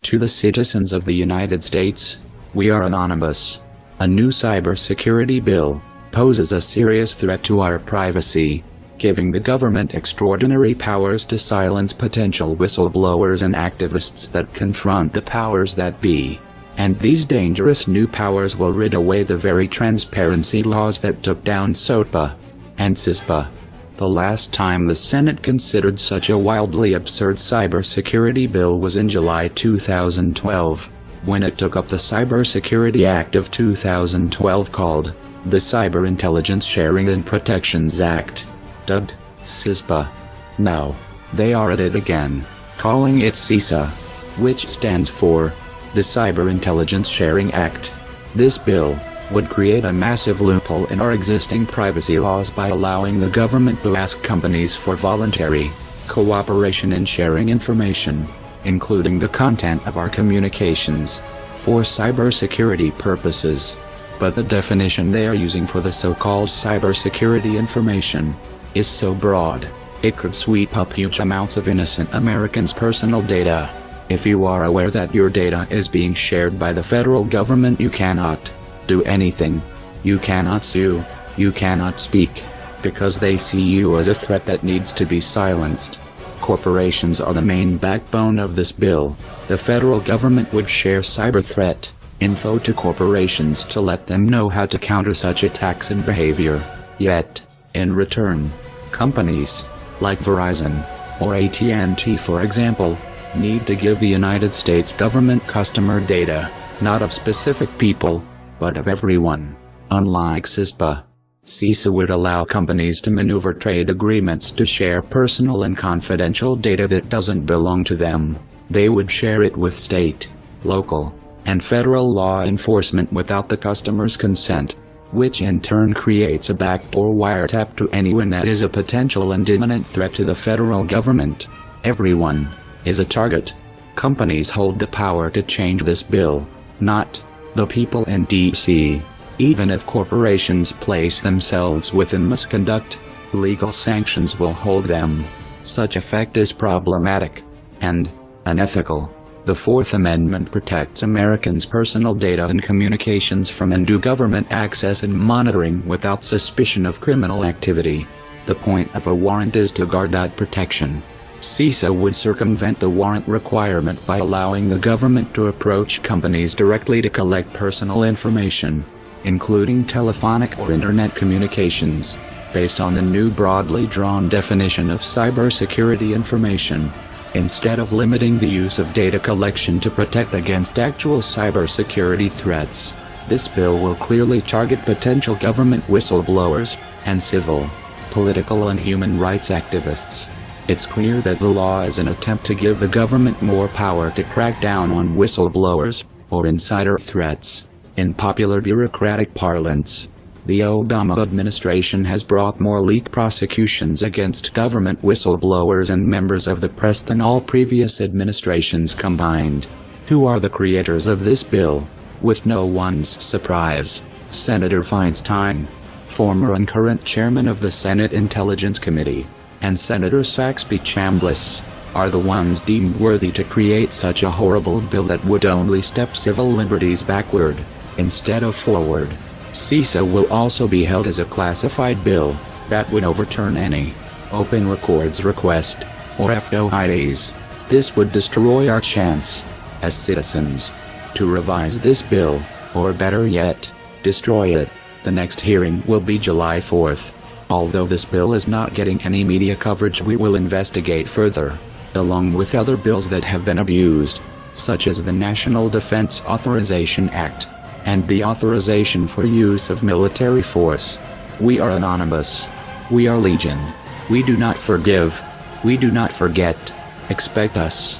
To the citizens of the United States, we are anonymous. A new cybersecurity bill poses a serious threat to our privacy, giving the government extraordinary powers to silence potential whistleblowers and activists that confront the powers that be. And these dangerous new powers will rid away the very transparency laws that took down SOPA and CISA. The last time the Senate considered such a wildly absurd cybersecurity bill was in July 2012, when it took up the Cybersecurity Act of 2012 called the Cyber Intelligence Sharing and Protections Act, dubbed CISA. Now, they are at it again, calling it CISA, which stands for the Cyber Intelligence Sharing Act. This bill would create a massive loophole in our existing privacy laws by allowing the government to ask companies for voluntary cooperation in sharing information, including the content of our communications, for cybersecurity purposes. But the definition they are using for the so-called cybersecurity information is so broad, it could sweep up huge amounts of innocent Americans' personal data. If you are aware that your data is being shared by the federal government, you cannot do anything. You cannot sue, you cannot speak, because they see you as a threat that needs to be silenced. Corporations are the main backbone of this bill. The federal government would share cyber threat info to corporations to let them know how to counter such attacks and behavior. Yet, in return, companies like Verizon or AT&T, for example, need to give the United States government customer data, not of specific people, but of everyone. Unlike CISA would allow companies to maneuver trade agreements to share personal and confidential data that doesn't belong to them. They would share it with state, local, and federal law enforcement without the customer's consent, which in turn creates a backdoor wiretap to anyone that is a potential and imminent threat to the federal government. Everyone is a target. Companies hold the power to change this bill, not the people in D.C. Even if corporations place themselves within misconduct, legal sanctions will hold them. Such effect is problematic and unethical. The Fourth Amendment protects Americans' personal data and communications from undue government access and monitoring without suspicion of criminal activity. The point of a warrant is to guard that protection. CISA would circumvent the warrant requirement by allowing the government to approach companies directly to collect personal information, including telephonic or internet communications, based on the new broadly drawn definition of cybersecurity information. Instead of limiting the use of data collection to protect against actual cybersecurity threats, this bill will clearly target potential government whistleblowers and civil, political and human rights activists. It's clear that the law is an attempt to give the government more power to crack down on whistleblowers, or insider threats. In popular bureaucratic parlance, the Obama administration has brought more leak prosecutions against government whistleblowers and members of the press than all previous administrations combined. Who are the creators of this bill? With no one's surprise, Senator Feinstein, former and current chairman of the Senate Intelligence Committee, and Senator Saxby Chambliss, are the ones deemed worthy to create such a horrible bill that would only step civil liberties backward, instead of forward. CISA will also be held as a classified bill that would overturn any open records request, or FOIAs. This would destroy our chance, as citizens, to revise this bill, or better yet, destroy it. The next hearing will be July 4th. Although this bill is not getting any media coverage, we will investigate further, along with other bills that have been abused, such as the National Defense Authorization Act, and the authorization for use of military force. We are anonymous. We are legion. We do not forgive. We do not forget. Expect us.